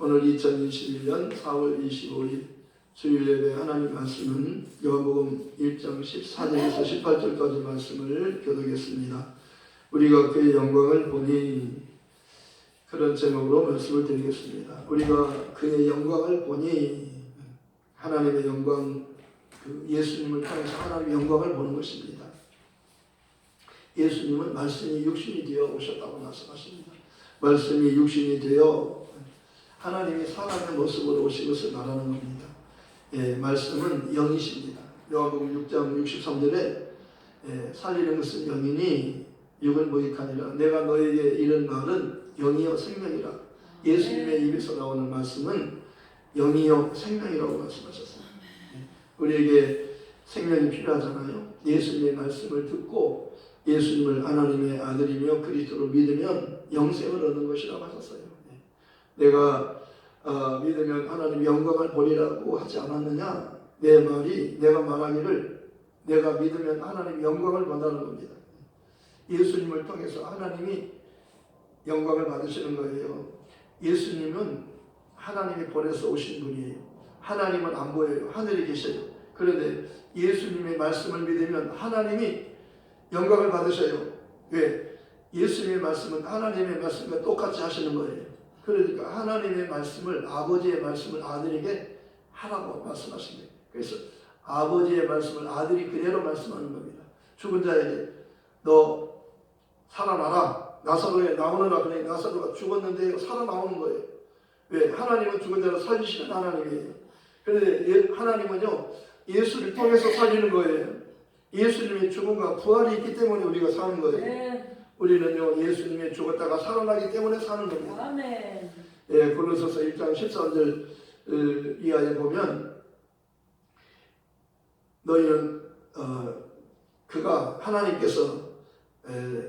오늘 2021년 4월 25일 주일 예배 하나님 말씀은 요한복음 1장 14절에서 18절까지 말씀을 교독했습니다. 우리가 그의 영광을 보니, 그런 제목으로 말씀을 드리겠습니다. 우리가 그의 영광을 보니, 하나님의 영광, 예수님을 통해서 하나님의 영광을 보는 것입니다. 예수님은 말씀이 육신이 되어 오셨다고 말씀하십니다. 말씀이 육신이 되어 하나님이 사람의 모습으로 오신 것을 말하는 겁니다. 말씀은 영이십니다. 요한복음 6장 63절에 살리는 것은 영이니 육을 모익하니라. 내가 너에게 이른 말은 영이요 생명이라. 예수님의 입에서 나오는 말씀은 영이요 생명이라고 말씀하셨습니다. 우리에게 생명이 필요하잖아요. 예수님의 말씀을 듣고 예수님을 하나님의 아들이며 그리스도로 믿으면 영생을 얻는 것이라고 하셨어요. 내가 믿으면 하나님의 영광을 보리라고 하지 않았느냐? 내 말이, 내가 말하기를 내가 믿으면 하나님의 영광을 본다는 겁니다. 예수님을 통해서 하나님이 영광을 받으시는 거예요. 예수님은 하나님이 보내서 오신 분이에요. 하나님은 안 보여요. 하늘에 계셔요. 그런데 예수님의 말씀을 믿으면 하나님이 영광을 받으셔요. 왜? 예수님의 말씀은 하나님의 말씀과 똑같이 하시는 거예요. 그러니까 하나님의 말씀을, 아버지의 말씀을 아들에게 하라고 말씀하신 거예요. 그래서 아버지의 말씀을 아들이 그대로 말씀하는 겁니다. 죽은 자에게 너 살아나라, 나사로에 나오느라. 그러니 나사로가 죽었는데 살아나오는 거예요. 왜? 하나님은 죽은 자를 살리시는 하나님이에요. 그런데 하나님은요, 예수를 통해서 살리는 거예요. 예수님의 죽음과 부활이 있기 때문에 우리가 사는 거예요. 네. 우리는요, 예수님이 죽었다가 살아나기 때문에 사는 겁니다. 아멘. 골로새서 1장 13절 이하에 보면 너희는 그가 하나님께서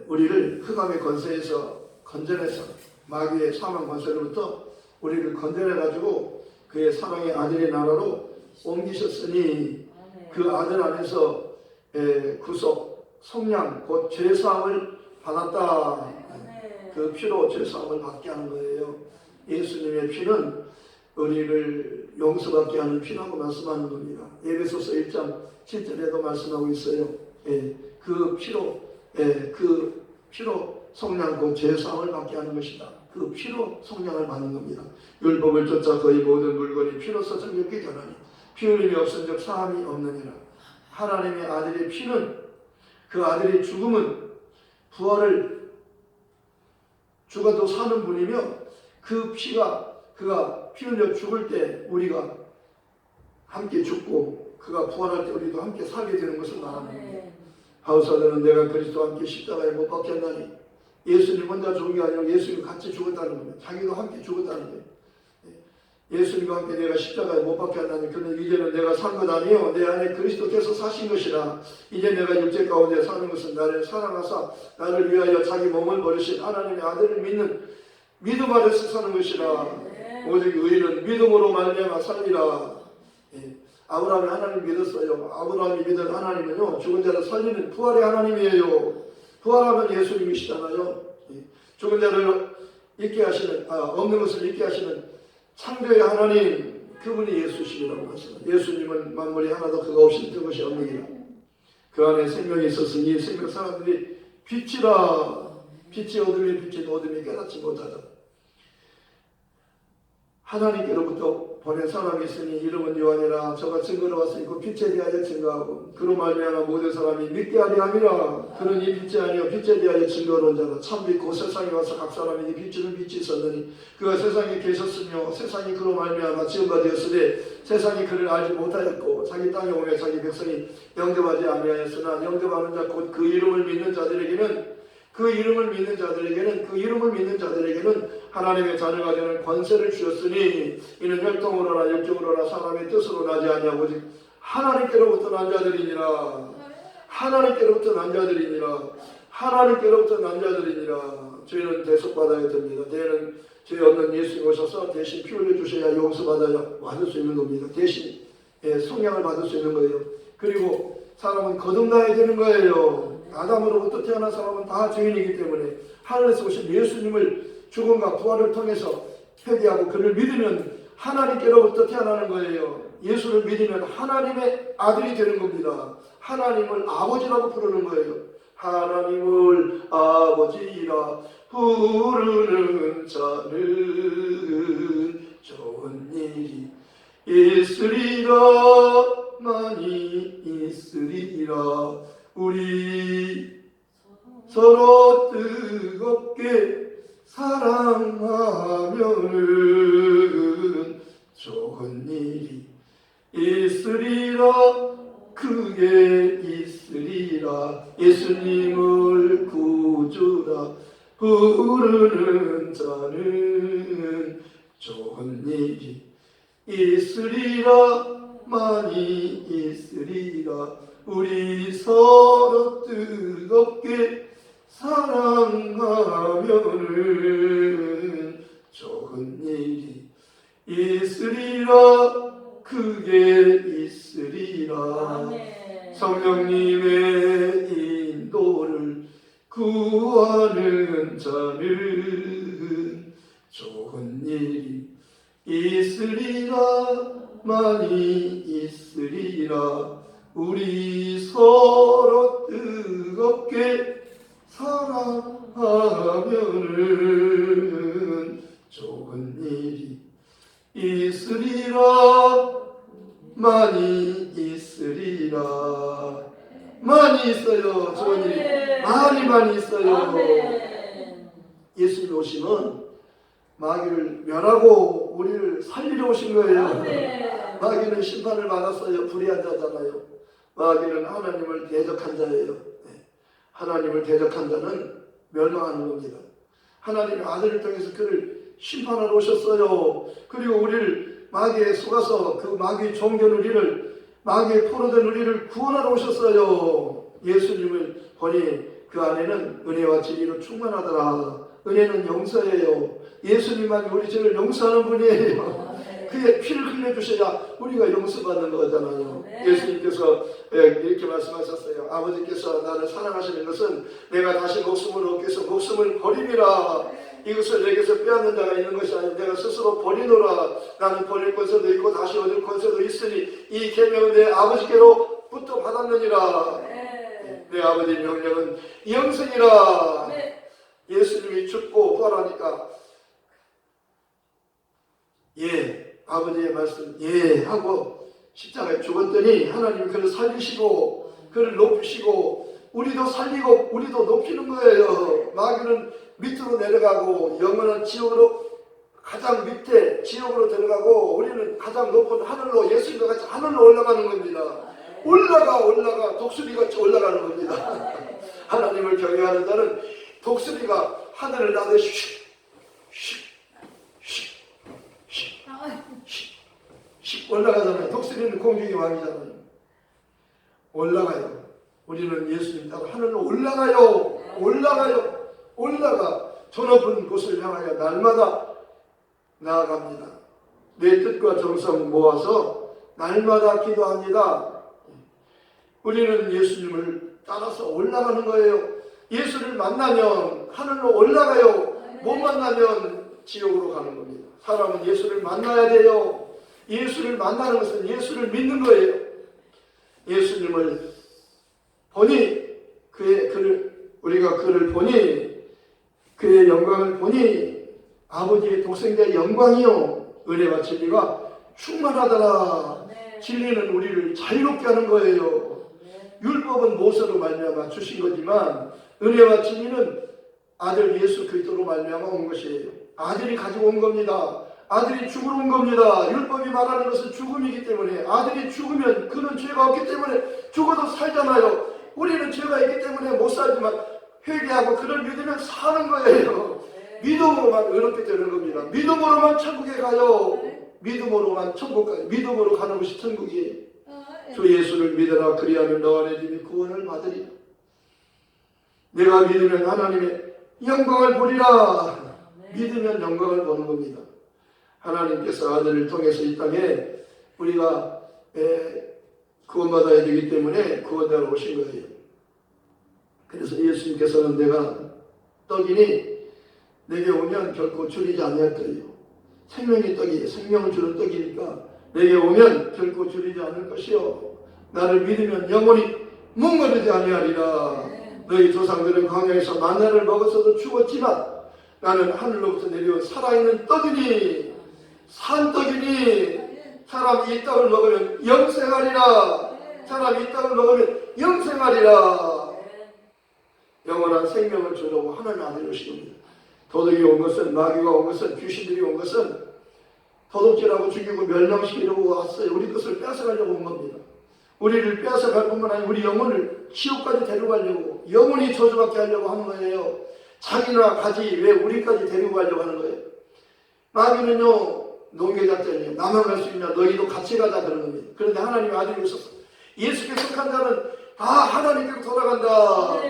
우리를 흑암의 권세에서 건져내서 마귀의 사망 권세로부터 우리를 건져내가지고 그의 사랑의 아들의 나라로 옮기셨으니 그 아들 안에서 구속, 속량, 곧 죄사함을 받았다. 그 피로 죄사함을 받게 하는 거예요. 예수님의 피는 우리를 용서받게 하는 피라고 말씀하는 겁니다. 에베소서 1장 7절에도 말씀하고 있어요. 그 피로 속량, 곧 죄사함을 받게 하는 것이다. 그 피로 속량을 받는 겁니다. 율법을 쫓아 거의 모든 물건이 피로써 정결케 되나니 피 흘림이 없은즉 사함이 없느니라. 하나님의 아들의 피는, 그 아들의 죽음은 부활을, 죽어도 사는 분이며 그 피가, 그가 피 흘려 죽을 때 우리가 함께 죽고 그가 부활할 때 우리도 함께 살게 되는 것을 말하는 겁니다. 바울사도는 내가 그리스도와 함께 십자가에 못 박혔나니, 예수님 혼자 죽은 게 아니라 예수님 같이 죽었다는 겁니다. 자기도 함께 죽었다는 거예요. 예수님과 함께 내가 십자가에 못 박혔나니 그는 이제는 내가 산 것 아니요 내 안에 그리스도께서 사신 것이라. 이제 내가 육체 가운데 사는 것은 나를 사랑하사 나를 위하여 자기 몸을 버리신 하나님의 아들을 믿는 믿음 아래서 사는 것이라. 오직 의인은 믿음으로 말미암아 살리라. 아브라함이 하나님 믿었어요. 아브라함이 믿은 하나님은요, 죽은 자를 살리는 부활의 하나님이에요. 부활하면 예수님이시잖아요. 죽은 자를 있게 하시는, 없는 것을 있게 하시는 창조의 하나님, 그분이 예수시라고 하십니다. 예수님은 만물이 하나도 그가 없이 뜬 것이 없느니라. 그 안에 생명이 있었으니 생명 사람들이 빛이라. 빛이 어둠이 빛인 어둠이 깨닫지 못하다. 하나님께로부터 보낸 사람이 있으니 이름은 요한이라. 저가 증거로 왔으니 그 빛에 대하여 증거하고 그로 말미암아 모든 사람이 믿게 하려 함이라. 그는 이 빛이 아니요 빛에 대하여 증거하는 자라. 참빛 곧 세상에 와서 각 사람에게 비추는 빛이 있었느니 그가 세상에 계셨으며 세상이 그로 말미암아 지음바 되었으되 세상이 그를 알지 못하였고 자기 땅에 오며 자기 백성이 영접하지 아니하였으나 영접하는 자 곧 그 이름을 믿는 자들에게는 그 이름을 믿는 자들에게는 하나님의 자녀가 되는 권세를 주셨으니 이는 혈통으로나 육정으로나 사람의 뜻으로 나지 아니하고 오직 하나님께로부터 난 자들이니라. 하나님께로부터 난 자들이니라. 죄는 대속받아야 됩니다. 죄는 죄 없는 예수님 오셔서 대신 피 흘려 주셔야 용서받을 수 있는 겁니다. 대신 성령을 받을 수 있는 거예요. 그리고 사람은 거듭나야 되는 거예요. 아담으로부터 태어난 사람은 다 죄인이기 때문에 하늘에서 오신 예수님을 죽음과 부활을 통해서 회개하고 그를 믿으면 하나님께로부터 태어나는 거예요. 예수를 믿으면 하나님의 아들이 되는 겁니다. 하나님을 아버지라고 부르는 거예요. 하나님을 아버지라 부르는 자는 좋은 일이 있으리라, 많이 있으리라. 우리 서로 뜨겁게 사랑하면은 좋은 일이 있으리라, 크게 있으리라. 예수님을 구주라 부르는 자는 좋은 일이 있으리라, 많이 있으리라. 우리 서로 뜨겁게 사랑하면은 좋은 일이 있으리라, 크게 있으리라. 아멘. 성령님의 인도를 구하는 자는 좋은 일이 있으리라, 많이 있으리라. 우리 서로 뜨겁게 사랑하면은 좋은 일이 있으리라, 많이 있으리라. 많이 있어요. 좋은 일이 많이 있어요. 아멘. 예수님 오시면 마귀를 멸하고 우리를 살리러 오신 거예요. 아멘. 마귀는 심판을 받았어요. 불의한 자잖아요. 마귀는 하나님을 대적한 자예요. 하나님을 대적한 자는 멸망하는 겁니다. 하나님의 아들을 통해서 그를 심판하러 오셨어요. 그리고 우리를 마귀에 속아서 그 마귀의 종견 우리를, 마귀에 포로된 우리를 구원하러 오셨어요. 예수님을 보니 그 안에는 은혜와 진리로 충만하더라. 은혜는 용서예요. 예수님만 우리 죄를 용서하는 분이에요. 그의 피를 흘려주셔야 우리가 용서받는 거잖아요. 예수님께서 이렇게 말씀하셨어요. 아버지께서 나를 사랑하시는 것은 내가 다시 목숨을 얻기 위해서 목숨을 버림이라. 이것을 내게서 빼앗는 자가 있는 것이 아니라 내가 스스로 버리노라. 나는 버릴 권세도 있고 다시 얻을 권세도 있으니 이 계명은 내 아버지께로부터 받았느니라. 내 아버지 명령은 영생이라. 예수님이 죽고 부활하니까 예, 아버지의 말씀 예 하고 십자가에 죽었더니 하나님이 그를 살리시고 그를 높이시고 우리도 살리고 우리도 높이는 거예요. 마귀는 밑으로 내려가고 영혼은 지옥으로 가장 밑에 지옥으로 들어가고 우리는 가장 높은 하늘로 예수님과 같이 하늘로 올라가는 겁니다. 올라가 독수리같이 올라가는 겁니다. 하나님을 경외하는 자는 독수리가 하늘을 나대 슉 올라가잖아요. 독수리는 공중의 왕이잖아요. 올라가요. 우리는 예수님 따라 하늘로 올라가 저 높은 곳을 향하여 날마다 나아갑니다. 내 뜻과 정성 모아서 날마다 기도합니다. 우리는 예수님을 따라서 올라가는 거예요. 예수를 만나면 하늘로 올라가요. 못 만나면 지옥으로 가는 겁니다. 사람은 예수를 만나야 돼요. 예수를 만나는 것은 예수를 믿는 거예요. 예수님을 보니 우리가 그를 보니 그의 영광을 보니 아버지의 독생자의 영광이요 은혜와 진리가 충만하더라. 진리는 우리를 자유롭게 하는 거예요. 율법은 모세로 말미암아 주신 거지만 은혜와 진리는 아들 예수 그리스도로 말미암아 온 것이에요. 아들이 가지고 온 겁니다. 아들이 죽으러 온 겁니다. 율법이 말하는 것은 죽음이기 때문에 아들이 죽으면 그는 죄가 없기 때문에 죽어도 살잖아요. 우리는 죄가 있기 때문에 못 살지만 회개하고 그를 믿으면 사는 거예요. 믿음으로만 의롭게 되는 겁니다. 믿음으로만 천국에 가요. 믿음으로만 천국 가요. 믿음으로 가는 것이 천국이에요. 주 예수를 믿으라. 그리하면 너 안에 님이 구원을 받으리라. 내가 믿으면 하나님의 영광을 보리라. 믿으면 영광을 보는 겁니다. 하나님께서 아들을 통해서 이 땅에 우리가 구원받아야 되기 때문에 구원자로 오신 거예요. 그래서 예수님께서는 내가 떡이니 내게 오면 결코 줄이지 아니할 거예요. 생명의 떡이 생명을 주는 떡이니까 내게 오면 결코 줄이지 않을 것이요 나를 믿으면 영원히 목마르지 아니하리라. 너희 조상들은 광야에서 만나를 먹었어도 죽었지만 나는 하늘로부터 내려온 살아있는 떡이니 산떡이니 사람이 이 떡을 먹으면 영생하리라. 사람이 이 떡을 먹으면 영생하리라. 영원한 생명을 주려고 하나님 아들이 오신 겁니다. 도둑이 온 것은 마귀가 온 것은 귀신들이 온 것은 도둑질하고 죽이고 멸망시키려고 왔어요. 우리 것을 뺏어가려고 온 겁니다. 우리를 뺏어갈 뿐만 아니라 우리 영혼을 지옥까지 데려가려고 영혼이 저주받게 하려고 하는 거예요. 자기나 가지 왜 우리까지 데리고 가려고 하는 거예요. 마귀는요 농계작전이에요. 나만 갈 수 있냐 너희도 같이 가자 그런 겁니다. 그런데 하나님의 아들이 오셔서 예수께 속한 자는 다 하나님께로 돌아간다.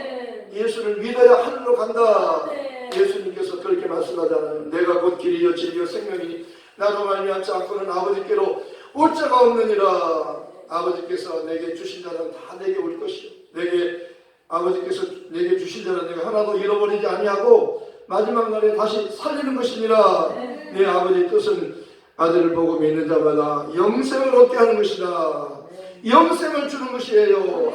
예수를 믿어야 하늘로 간다. 예수님께서 그렇게 말씀하잖아요. 내가 곧 길이요 진리요 생명이니 나로 말미암지 않고는 아버지께로 올 자가 없느니라. 아버지께서 내게 주신 자는 다 내게 올 것이요 아버지께서 내게 주신 자는 내가 하나도 잃어버리지 아니하고 마지막 날에 다시 살리는 것이니라. 내 아버지의 뜻은 아들을 보고 믿는 자마다 영생을 얻게 하는 것이다. 영생을 주는 것이에요.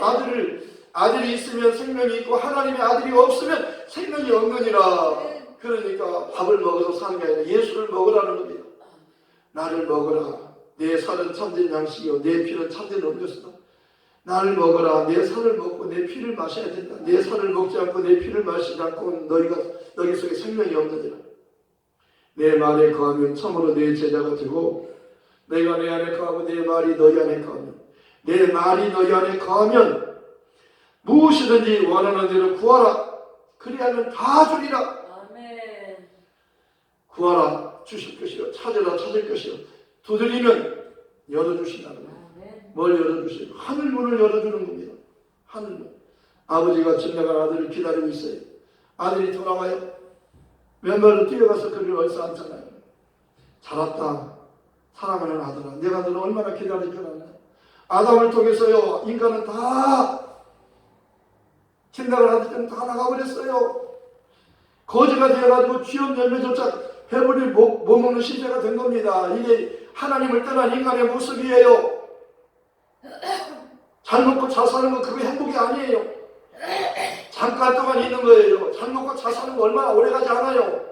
아들이 있으면 생명이 있고 하나님의 아들이 없으면 생명이 없느니라. 그러니까 밥을 먹어서 사는 게 아니라 예수를 먹으라는 겁니다. 나를 먹으라. 내 살은 참된 양식이요 내 피는 참된 음료수다. 나를 먹어라. 내 살을 먹고 내 피를 마셔야 된다. 내 살을 먹지 않고 내 피를 마시지 않고 너희 속에 생명이 없느니라. 내 말에 거하면 참으로 내 제자가 되고 내가 내 안에 거하고 내 말이 너희 안에 거하면 내 말이 너희 안에 거하면 무엇이든지 원하는 대로 구하라. 그리하면 다 주리라. 아멘. 구하라 주실 것이요 찾으라 찾을 것이요 두드리면 열어주신다는 거예요. 뭘 열어주세요? 하늘문을 열어주는 겁니다. 하늘문. 아버지가 지나간 아들을 기다리고 있어요. 아들이 돌아와요. 맨발로 뛰어가서 그를 얼싸안잖아요. 잘 왔다. 사랑하는 아들아. 내가 너를 얼마나 기다릴 줄 아냐. 아담을 통해서요. 인간은 다 생각을 하던 때는 다 나가버렸어요. 거지가 되어가지고 쥐업 열매조차 배불리 못 먹는 신세가 된 겁니다. 이게 하나님을 떠난 인간의 모습이에요. 잘 먹고 잘 사는 거 그게 행복이 아니에요. 잠깐 동안 있는 거예요. 잘 먹고 잘 사는 거 얼마나 오래가지 않아요.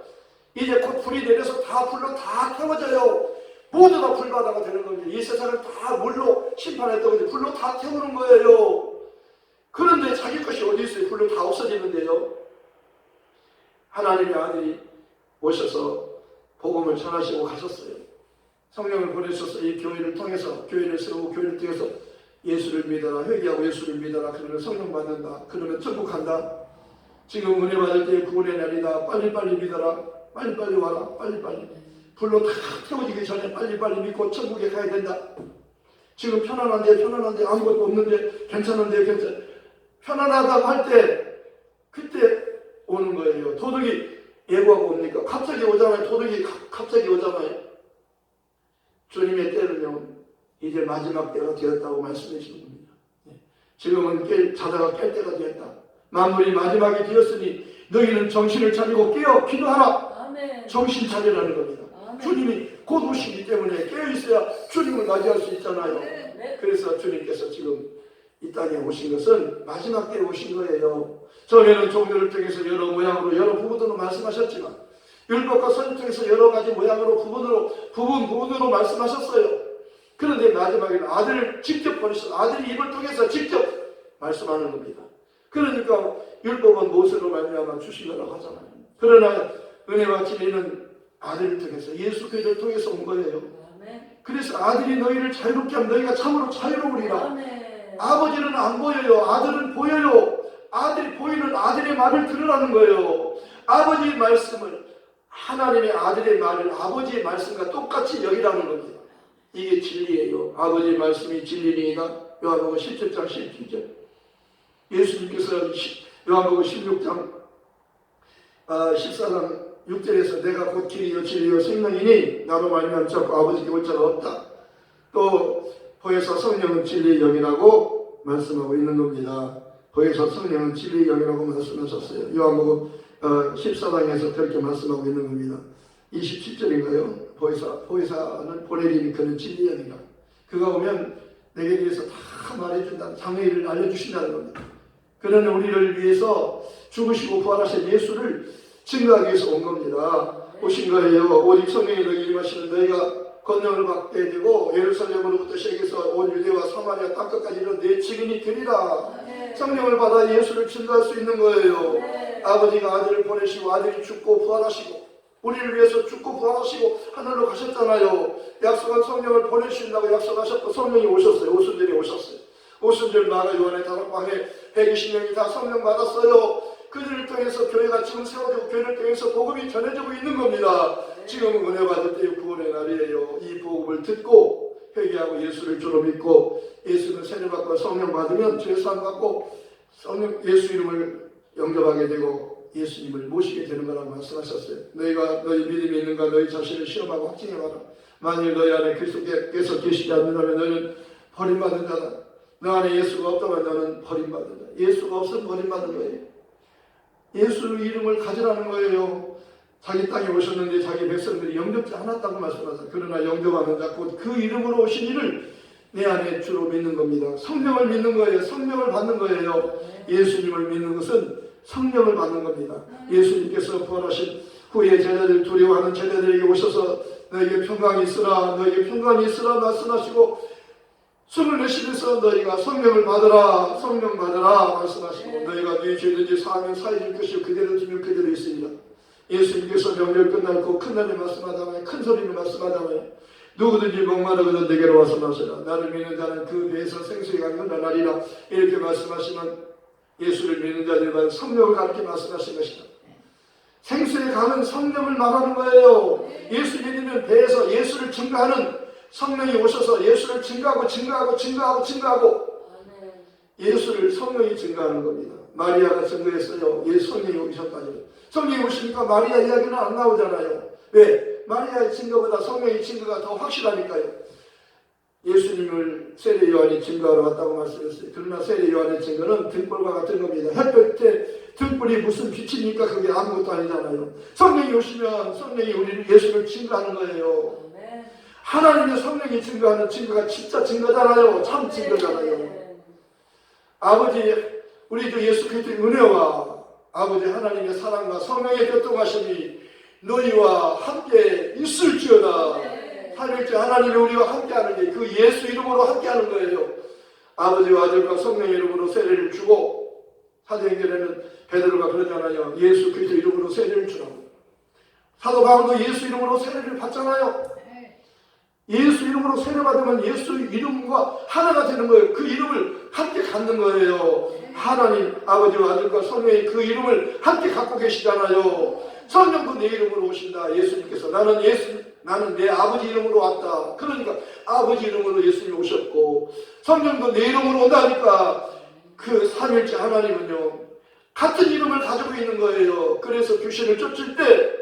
이제 곧 불이 내려서 다 불로 다 태워져요. 모두 다 불바다가 되는 겁니다. 이 세상을 다 물로 심판했던 거지 불로 다 태우는 거예요. 그런데 자기 것이 어디 있어요? 불로 다 없어지는데요. 하나님의 아들이 오셔서 복음을 전하시고 가셨어요. 성령을 보내셔서 이 교회를 통해서 교회를 세우고 교회를 통해서 예수를 믿어라. 회개하고 예수를 믿어라. 그러면 성령 받는다. 그러면 천국 간다. 지금 은혜 받을 때 구원의 날이다. 빨리빨리 믿어라. 빨리빨리 와라. 빨리빨리. 불로 다 태워지기 전에 빨리빨리 믿고 천국에 가야 된다. 지금 편안한데 아무것도 없는데 괜찮은데 편안하다고 할 때 그때 오는 거예요. 도둑이 예고하고 옵니까? 갑자기 오잖아요. 도둑이 갑자기 오잖아요. 주님의 때는요. 이제 마지막 때가 되었다고 말씀해 주시는 겁니다. 지금은 자다가 깰 때가 되었다. 만물이 마지막이 되었으니 너희는 정신을 차리고 깨어 기도하라. 아멘. 정신 차리라는 겁니다. 아멘. 주님이 곧 오시기 때문에 깨어있어야 주님을 맞이할 수 있잖아요. 네. 그래서 주님께서 지금 이 땅에 오신 것은 마지막 때에 오신 거예요. 전에는 종교를 통해서 여러 모양으로 여러 부분으로 말씀하셨지만 율법과 선을 통해서 여러 가지 모양으로 부분으로 말씀하셨어요. 그런데 마지막에는 아들을 직접 보내셔서 아들이 입을 통해서 직접 말씀하는 겁니다. 그러니까 율법은 모세로 말미암아 주신 거라고 하잖아요. 그러나 은혜와 진리는 아들을 통해서 예수 그리스도를 통해서 온 거예요. 그래서 아들이 너희를 자유롭게 하면 너희가 참으로 자유로우리라. 아버지는 안 보여요. 아들은 보여요. 아들이 보이는 아들의 말을 들으라는 거예요. 아버지의 말씀을 하나님의 아들의 말을 아버지의 말씀과 똑같이 여기라는 겁니다. 이게 진리예요. 아버지의 말씀이 진리니이다. 요한복음 17장 17절. 예수님께서 요한복음 16장 14장 6절에서 내가 곧 길이요 진리요 생명이니 나로 말미암지 않고 아버지께 올 자가 없다. 또 보혜사 성령은 진리의 영이라고 말씀하고 있는 겁니다. 보혜사 성령은 진리의 영이라고 말씀하셨어요. 요한복음 14장에서 그렇게 말씀하고 있는 겁니다. 27절인가요? 보혜사는 보내리니 그는 진리형이라. 그가 오면 내게 대해서 다 말해준다. 장래일을 알려주신다는 겁니다. 그는 우리를 위해서 죽으시고 부활하신 예수를 증거하기 위해서 온 겁니다. 오신 거예요. 오직 성령이 너희 임하시는 너희가 권능을 받게 되고 예루살렘으로부터 시작해서 온 유대와 사마리아 땅끝까지 이런 내 증인이 되리라. 성령을 받아 예수를 증거할 수 있는 거예요. 아버지가 아들을 보내시고 아들이 죽고 부활하시고 우리를 위해서 죽고 부활하시고 하늘로 가셨잖아요. 약속한 성령을 보내주신다고 약속하셨고 성령이 오셨어요. 오순절에 오셨어요. 오순절 마가 요한의 다락방에 120명이 다 성령 받았어요. 그들을 통해서 교회가 지금 세워지고 교회를 통해서 복음이 전해지고 있는 겁니다. 지금은 은혜 받을 때의 구원의 날이에요. 이 복음을 듣고 회개하고 예수를 주로 믿고 예수는 세례받고 성령 받으면 죄사함 받고 성령 예수 이름을 영접하게 되고 예수님을 모시게 되는 거라고 말씀하셨어요. 너희가 너희 믿음이 있는가 너희 자신을 시험하고 확증해봐라. 만일 너희 안에 그리스도께서 계시지 않는다면 너희는 버림받은 자다. 너 안에 예수가 없다면 너는 버림받은 자. 예수가 없으면 버림받은 거예요. 예수 이름을 가지라는 거예요. 자기 땅에 오셨는데 자기 백성들이 영접지 않았다고 말씀하셨어요. 그러나 영접하는 자 곧 그 이름으로 오신 이를 내 안에 주로 믿는 겁니다. 성령을 믿는 거예요. 성령을 받는 거예요. 예수님을 믿는 것은 성령을 받는 겁니다. 예수님께서 부활하신 후에 제자들 두려워하는 제자들에게 오셔서 너에게 평강이 있으라 너에게 평강이 있으라 말씀하시고 숨을 내쉬면서 너희가 성령을 받으라 성령 받으라 말씀하시고 너희가 네 죄든지 사하면 사해질 것이요 그대로 두면 그대로 있습니다. 예수님께서 명절 끝날고 큰 날에 말씀하다마에 큰 소리로 말씀하다마에 누구든지 목마르거든 내게로 와서 마시라 나를 믿는 자는 그 배에서 생수의 강이 흘러나리라 이렇게 말씀하시면 예수를 믿는 자들만 성령을 가르쳐 말씀하신 것이다. 생수의 강은 성령을 말하는 거예요. 예수 믿으면 배에서 예수를 증거하는 성령이 오셔서 예수를 증거하고 예수를 성령이 증거하는 겁니다. 마리아가 증거했어요. 예수 성령이 오셨다니. 성령이 오시니까 마리아 이야기는 안 나오잖아요. 왜? 마리아의 증거보다 성령의 증거가 더 확실하니까요. 예수님을 세례 요한이 증거하러 왔다고 말씀했어요. 그러나 세례 요한의 증거는 등불과 같은 겁니다. 햇볕에 등불이 무슨 빛입니까? 그게 아무것도 아니잖아요. 성령이 오시면 성령이 우리를 예수를 증거하는 거예요. 하나님의 성령이 증거하는 증거가 진짜 증거잖아요. 참 증거잖아요. 아버지 우리도 예수 그리스도의 은혜와 아버지 하나님의 사랑과 성령의 교통하심이 너희와 함께 있을지어다. 하늘째 하나님이 우리와 함께하는 게 그 예수 이름으로 함께하는 거예요. 아버지와 아들과 성령의 이름으로 세례를 주고 사도행전에는 베드로가 그러잖아요. 예수 그리스도 이름으로 세례를 주라고. 사도 바울도 예수 이름으로 세례를 받잖아요. 예수 이름으로 세례받으면 예수 이름과 하나가 되는 거예요. 그 이름을 함께 갖는 거예요. 하나님 아버지와 아들과 성령이 그 이름을 함께 갖고 계시잖아요. 성령도 내 이름으로 오신다. 예수님께서 나는 내 아버지 이름으로 왔다. 그러니까 아버지 이름으로 예수님이 오셨고 성령도 내 이름으로 온다니까 그 삼일째 하나님은요 같은 이름을 가지고 있는 거예요. 그래서 귀신을 쫓을 때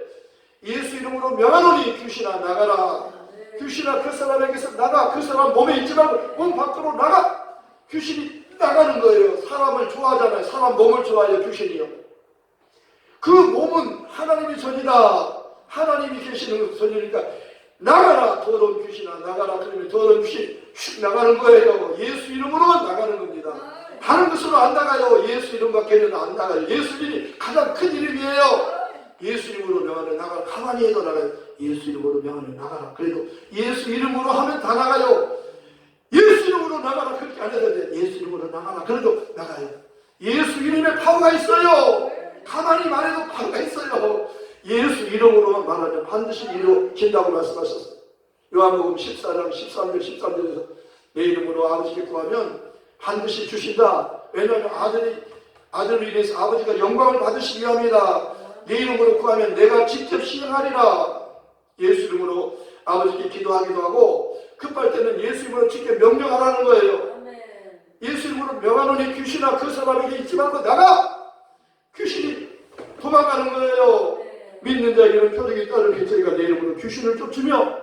예수 이름으로 명하노니 귀신아 나가라. 귀신아 그 사람에게서 나가. 그 사람 몸에 있지 말고 몸 밖으로 나가. 귀신이 나가는 거예요. 사람을 좋아하잖아요. 사람 몸을 좋아해요. 귀신이요. 그 몸은 하나님의 전이다. 하나님이 계시는 전이니까 나가라. 더러운 귀신아 나가라. 그러면 더러운 귀신 슉 나가는 거예요. 예수 이름으로 나가는 겁니다. 다른 것으로 안 나가요. 예수 이름밖에는 안 나가요. 예수 이름이 가장 큰 이름이에요. 예수 이름으로 명하는 나가라. 가만히 해도 나가요. 예수 이름으로 명하는 나가라. 그래도 예수 이름으로 하면 다 나가요. 예수 이름으로 나가라. 그렇게 안 해도 돼. 예수 이름으로 나가라. 그래도 나가요. 예수 이름에 파워가 있어요. 가만히 말해도 파워가 있어요. 예수 이름으로만 말하면 반드시 이루어진다고 말씀하셨어요. 요한복음 14장 13절 13절에서 내 이름으로 아버지께 구하면 반드시 주신다. 왜냐하면 아들을 위해서 아버지가 영광을 받으시기 위함이다. 내 이름으로 구하면 내가 직접 시행하리라. 예수 이름으로 아버지께 기도하기도 하고 급할 때는 예수 이름으로 직접 명령하라는 거예요. 예수 이름으로 명하노니 귀신아 그 사람에게 있지 말고 나가. 귀신이 도망가는 거예요. 믿는 자에게는 표적이 따르니 저희가 내 이름으로 귀신을 쫓으며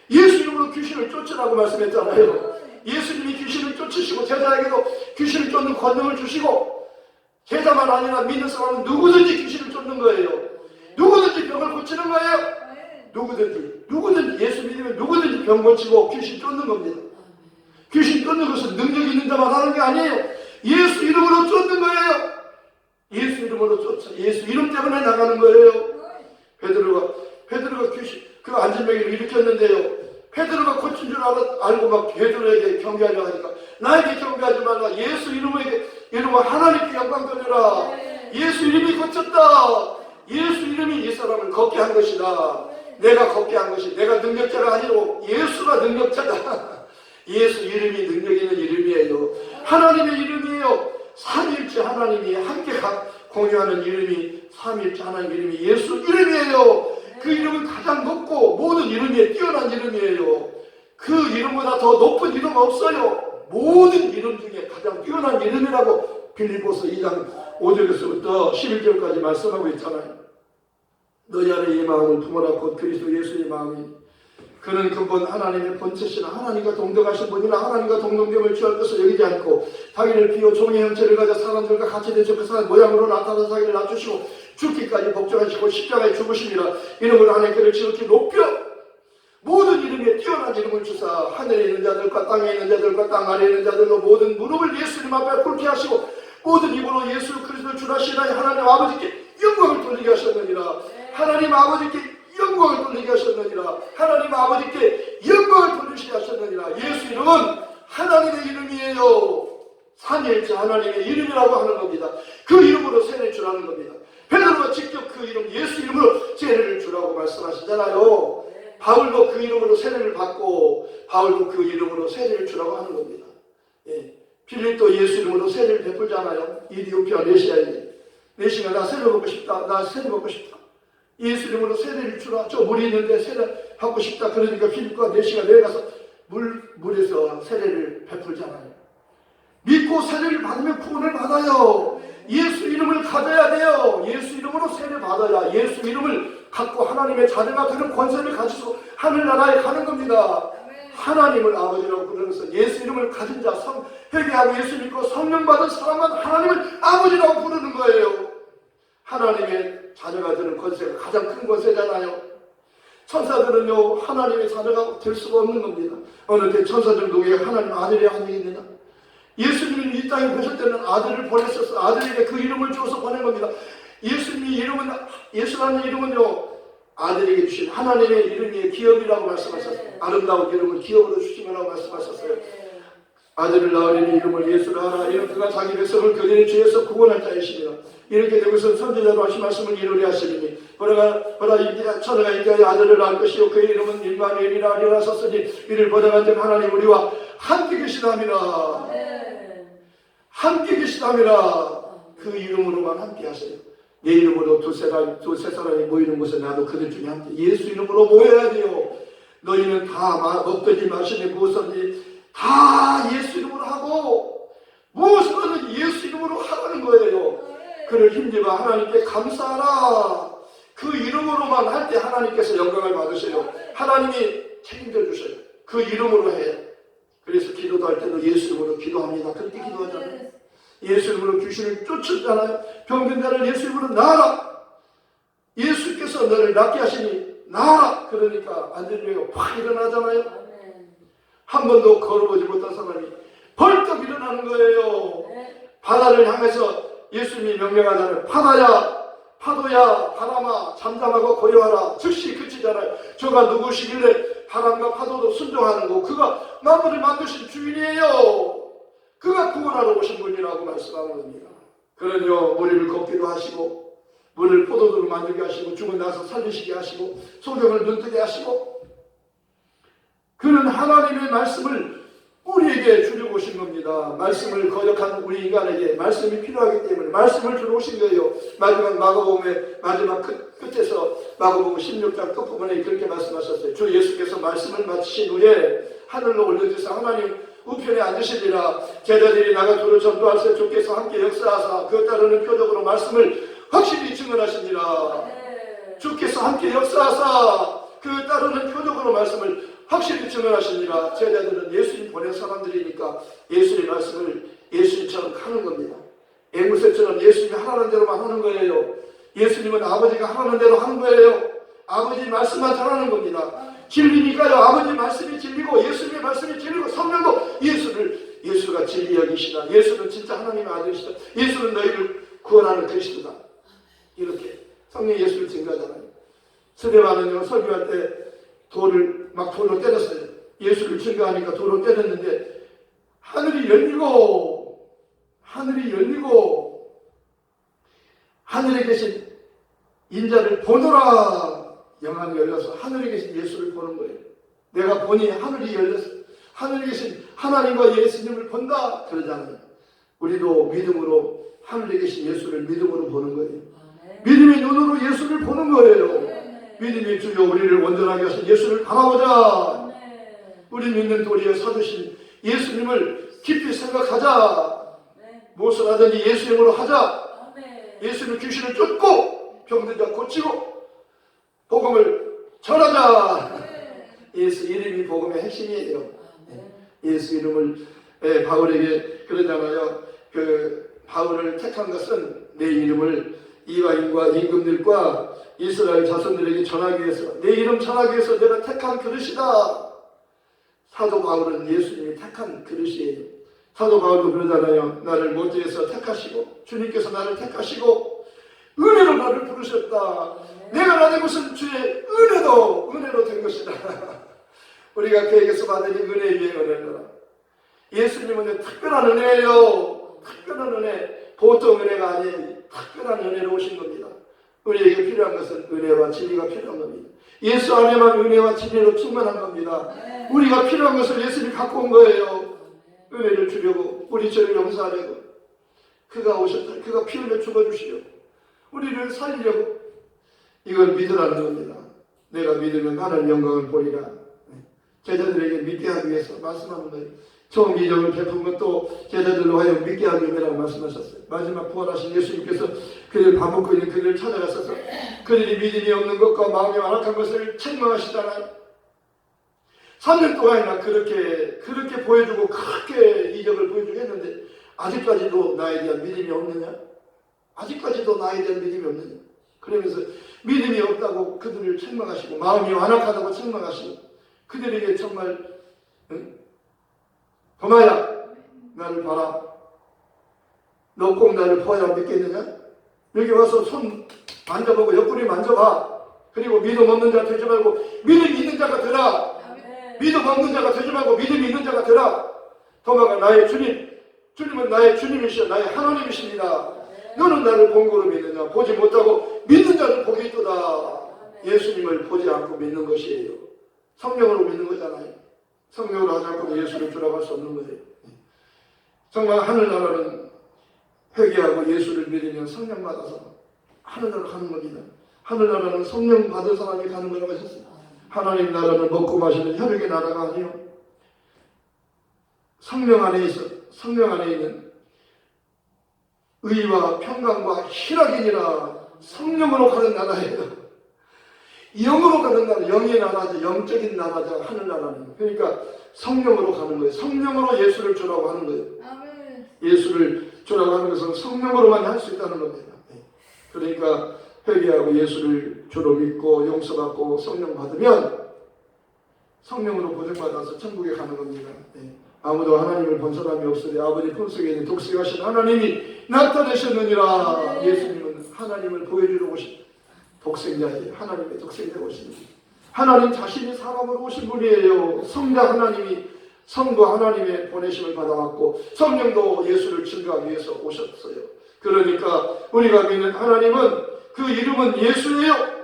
예수 이름으로 귀신을 쫓으라고 말씀했잖아요. 예수님이 귀신을 쫓으시고 제자에게도 귀신을 쫓는 권능을 주시고 제자만 아니라 믿는 사람은 누구든지 귀신을 쫓는 거예요. 누구든지 병을 고치는 거예요. 누구든지 예수 믿으면 누구든지 병 고치고 귀신 쫓는 겁니다. 귀신 쫓는 것은 능력 있는 자만 하는 게 아니에요. 예수 이름으로 쫓는 거예요. 예수 이름으로 쫓아. 예수 이름 때문에 나가는 거예요. 베드로가 귀신 그 안전병을 일으켰는데요. 베드로가 고친 줄 알고 막 베드로에게 경배하려 하니까 나에게 경배하지 말라. 예수 이름으로 하나님께 영광 돌려라. 예수 이름이 고쳤다. 예수 이름이 이 사람을 걷게 한 것이다. 내가 걷게 한 것이 내가 능력자가 아니고 예수가 능력자다. 예수 이름이 능력 있는 이름이에요. 하나님의 이름이에요. 삼위일체 하나님이 함께 공유하는 이름이 삼위일체 하나님 이름이 예수 이름이에요. 그 이름은 가장 높고 모든 이름에 뛰어난 이름이에요. 그 이름보다 더 높은 이름 없어요. 모든 이름 중에 가장 뛰어난 이름이라고 빌립보서 2장 5절에서부터 11절까지 말씀하고 있잖아요. 너희 안에 이 마음을 품어라. 곧 그리스도 예수의 마음이 그는 근본 하나님의 본체시나 하나님과 동등하신 분이나 하나님과 동등됨을 취할 것을 여기지 않고 자기를 비워 종의 형체를 가져 사람들과 같이 대적 그 사람 모양으로 나타나 자기를 낮추시고 죽기까지 복종하시고 십자가에 죽으심이라. 이름으로 하나님께를 지극히 높여 모든 이름에 뛰어난 이름을 주사 하늘에 있는 자들과 땅에 있는 자들과 땅 아래에 있는 자들로 모든 무릎을 예수님 앞에 꿇게 하시고 모든 입으로 예수 그리스도 주라시나니 하나님 아버지께 영광을 돌리게 하셨느니라. 하나님 아버지께 영광을 돌리게 하셨느니라. 하나님 아버지께 영광을 돌리시게 하셨느니라. 예수 이름은 하나님의 이름이에요. 삼위일체 하나님의 이름이라고 하는 겁니다. 그 이름으로 세례를 주라는 겁니다. 베드로가 직접 그 이름 예수 이름으로 세례를 주라고 말씀하시잖아요. 바울도 그 이름으로 세례를 받고 바울도 그 이름으로 세례를 주라고 하는 겁니다. 빌립도 예수 이름으로 세례를 베풀잖아요. 이디오피아 내시가 나 세례 먹고 싶다. 나 세례 먹고 싶다. 예수 이름으로 세례를 주라. 저 물이 있는데 세례 받고 싶다. 그러니까 빌립과 내시가 내려가서 물에서 세례를 베풀잖아요. 믿고 세례를 받으면 구원을 받아요. 예수 이름을 가져야 돼요. 예수 이름으로 세례 받아야 예수 이름을 갖고 하나님의 자녀가 되는 권세를 가지고 하늘나라에 가는 겁니다. 하나님을 아버지라고 부르면서 예수 이름을 가진 자, 회개하고 예수 믿고 성령 받은 사람만 하나님을 아버지라고 부르는 거예요. 하나님의 자녀가 되는 권세가 가장 큰 권세잖아요. 천사들은요 하나님의 자녀가 될 수가 없는 겁니다. 어느 때 천사들도 왜 하나님 아들이 아니겠느냐. 예수님이 이 땅에 오실 때는 아들을 보내셔서 아들에게 그 이름을 주어서 보낸 겁니다. 예수라는 이름은요 아들에게 주신 하나님의 이름이 기업이라고 말씀하셨어요. 아름다운 이름을 기업으로 주시라고 말씀하셨어요. 아들을 낳으리니 이름을 예수라 하라. 이는 그가 자기 백성을 그들의 죄에서 구원할 자이시니라. 이렇게 되고서 선지자로 하신 말씀을 이루려 하시리니 보라 천하가 인자의 아들을 낳을 것이요 그의 이름은 임마누엘이라 하리라 하셨으니 이를 보장한즉 하나님 우리와 함께 계시다미라. 함께 계시다미라. 그 이름으로만 함께 하세요. 내 이름으로 두세 사람이 모이는 곳에 나도 그들 중에 함께 예수 이름으로 모여야 돼요. 너희는 다 먹든지 마시니 무엇든지 다 예수 이름으로 하고 무엇이든 예수 이름으로 하라는 거예요. 그를 힘입어 하나님께 감사하라. 그 이름으로만 할 때 하나님께서 영광을 받으셔요. 하나님이 책임져 주셔요. 그 이름으로 해요. 그래서 기도도 할 때도 예수 이름으로 기도합니다. 그렇게 기도하잖아요. 예수 이름으로 귀신을 쫓았잖아요. 병든 자를 예수 이름으로 나아라. 예수께서 너를 낫게 하시니 나아라. 그러니까 안 들려요. 확 일어나잖아요. 한 번도 걸어보지 못한 사람이 벌떡 일어나는 거예요. 바다를 향해서 예수님이 명령하잖아요. 파도야 바람아 잠잠하고 고요하라. 즉시 그치잖아요. 저가 누구시길래 바람과 파도도 순종하는 거. 그가 만물을 만드신 주인이에요. 그가 구원하러 오신 분이라고 말씀하는 겁니다. 그런요 우리를 걷기도 하시고 물을 포도주로 만들게 하시고 죽은 나서 살리시게 하시고 소경을 눈뜨게 하시고 그는 하나님의 말씀을 우리에게 주려고 오신 겁니다. 말씀을 거역한 우리 인간에게 말씀이 필요하기 때문에 말씀을 주러 오신 거예요. 마지막 마가복음의 마지막 끝에서 마가복음 16장 끝부분에 그렇게 말씀하셨어요. 주 예수께서 말씀을 마치신 후에 하늘로 올려주사 하나님 우편에 앉으시리라. 제자들이 나가 두루 전도할 때 주께서 함께 역사하사 그 따르는 표적으로 말씀을 확실히 증언하시니라. 주께서 함께 역사하사 그 따르는 표적으로 말씀을 확실히 증언하시니라. 제자들은 예수님 보낸 사람들이니까 예수님 말씀을 예수님처럼 하는 겁니다. 앵무새처럼 예수님이 하라는 대로만 하는 거예요. 예수님은 아버지가 하라는 대로 하는 거예요. 아버지 말씀만 전하는 겁니다. 진리니까요. 아버지 말씀이 진리고 예수님의 말씀이 진리고 성령도 예수가 진리 여기시다. 예수는 진짜 하나님의 아들이시다. 예수는 너희를 구원하는 그리스도다. 이렇게 성령 예수를 증거하잖아요. 스데반은요 설교할 때 돌로 때렸어요. 예수를 증거하니까 돌로 때렸는데 하늘이 열리고 하늘에 계신 인자를 보노라. 영안이 열려서 하늘에 계신 예수를 보는 거예요. 내가 보니 하늘이 열렸어. 하늘에 계신 하나님과 예수님을 본다 그러잖아요. 우리도 믿음으로 하늘에 계신 예수를 믿음으로 보는 거예요. 믿음의 눈으로 예수를 보는 거예요. 믿음의 주여 우리를 온전하게 하신 예수를 바라보자. 우리 믿는 도리에 서두신 예수님을 깊이 생각하자. 무엇을 하든지 예수 이름으로 하자. 예수는 귀신을 쫓고 병든 자 고치고 복음을 전하자. 예수 이름이 복음의 핵심이에요. 예수 이름을 바울에게 그러잖아요. 바울을 택한 것은 내 이름을 이방인과 임금들과 이스라엘 자손들에게 전하기 위해서 내 이름 전하기 위해서 내가 택한 그릇이다. 사도 바울은 예수님이 택한 그릇이에요. 사도 바울도 그러잖아요. 나를 모태에서 택하시고 주님께서 나를 택하시고 은혜로 나를 부르셨다. 내가 나된 것은 주의 은혜로 된 것이다. 우리가 그에게서 받은 이 은혜 위에 은혜라. 예수님은 특별한 은혜예요. 특별한 은혜. 보통 은혜가 아닌 특별한 은혜로 오신 겁니다. 우리에게 필요한 것은 은혜와 진리가 필요한 겁니다. 예수 안에만 은혜와 진리로 충만한 겁니다. 우리가 필요한 것을 예수님이 갖고 온 거예요. 은혜를 주려고 우리 죄를 용서하려고 그가 오셨다. 그가 피 흘려 죽어주시려고 우리를 살리려고 이걸 믿으라는 겁니다. 내가 믿으면 하나님 영광을 보리라. 제자들에게 믿게 하기 위해서 말씀하는 거예요. 처음 이적을 베푼 것도 제자들로 하여금 믿게 하기 위해라고 말씀하셨어요. 마지막 부활하신 예수님께서 그들 밥 먹고 있는 그들을 찾아가셔서 그들이 믿음이 없는 것과 마음이 완악한 것을 책망하시잖아요. 3년 동안이나 그렇게 보여주고 그렇게 이적을 보여주고 했는데 아직까지도 나에 대한 믿음이 없느냐? 아직까지도 나에 대한 믿음이 없느냐? 그러면서 믿음이 없다고 그들을 책망하시고 마음이 완악하다고 책망하시고 그들에게 정말 도마야 나를 봐라. 너 꼭 나를 보아야 믿겠느냐? 여기 와서 손 만져보고 옆구리 만져봐. 그리고 믿음 없는 자 되지 말고 믿음 있는 자가 되라. 믿음 없는 자가 되지 말고 믿음 있는 자가 되라. 도마가 나의 주님은 나의 주님이시여 나의 하나님이십니다. 너는 나를 본고로 믿느냐? 보지 못하고 믿는 자는 복이 있도다. 예수님을 보지 않고 믿는 것이에요. 성령으로 믿는 거잖아요. 성령으로 하지 않고 예수를 주라고 할 수 없는 거예요. 정말 하늘나라는 회개하고 예수를 믿으면 성령 받아서 하늘나라 가는 겁니다. 하늘나라는 성령 받은 사람이 가는 거라고 하셨어요. 하나님 나라는 먹고 마시는 혈육의 나라가 아니요. 성령 안에 있는 의와 평강과 희락이니라. 성령으로 가는 나라예요. 영으로 가는 나라, 영의 나라죠. 영적인 나라죠. 하늘나라는. 그러니까 성령으로 가는 거예요. 성령으로 예수를 주라고 하는 거예요. 아멘. 예수를 주라고 하는 것은 성령으로만 할 수 있다는 겁니다. 그러니까 회개하고 예수를 주로 믿고 용서받고 성령 받으면 성령으로 보증받아서 천국에 가는 겁니다. 아무도 하나님을 본 사람이 없으되 아버지 품속에 있는 독생하신 하나님이 나타내셨느니라. 예수님은 하나님을 보여주러 오신 독생자예요. 하나님의 독생자 오신 분. 하나님 자신이 사람으로 오신 분이에요. 성자 하나님이 성부 하나님의 보내심을 받아왔고 성령도 예수를 증거하기 위해서 오셨어요. 그러니까 우리가 믿는 하나님은 그 이름은 예수예요.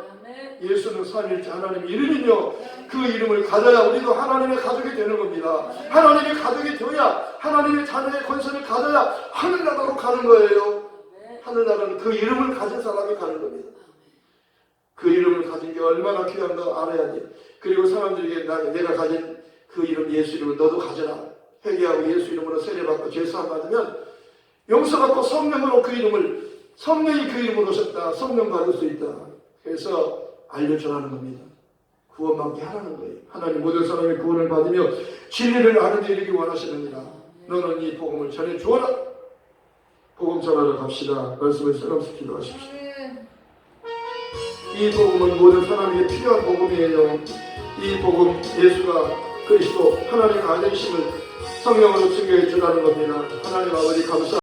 예수는 삼위일체 하나님 이름이며 그 이름을 가져야 우리도 하나님의 가족이 되는 겁니다. 하나님의 가족이 되어야 하나님의 자녀의 권세를 가져야 하늘나라로 가는 거예요. 하늘나라는 그 이름을 가진 사람이 가는 겁니다. 그 이름을 가진 게 얼마나 귀한가 알아야 돼. 그리고 사람들에게 내가 가진 그 이름 예수 이름을 너도 가져라. 회개하고 예수 이름으로 세례받고 죄사함 받으면 용서받고 성령으로 그 이름을 성령이 그 이름으로 오셨다. 성령 받을 수 있다. 그래서 알려주라는 겁니다. 구원받게 하라는 거예요. 하나님 모든 사람이 구원을 받으며 진리를 아는 데 이르기 원하시느니라. 너는 이 복음을 전해 주어라. 복음 전하러 갑시다. 말씀을 쓰면서 기도하십시오. 이 복음은 모든 사람에게 필요한 복음이에요. 이 복음 예수가 그리스도 하나님 아들이심을 성령으로 증거해 주라는 겁니다. 하나님 아버지 감사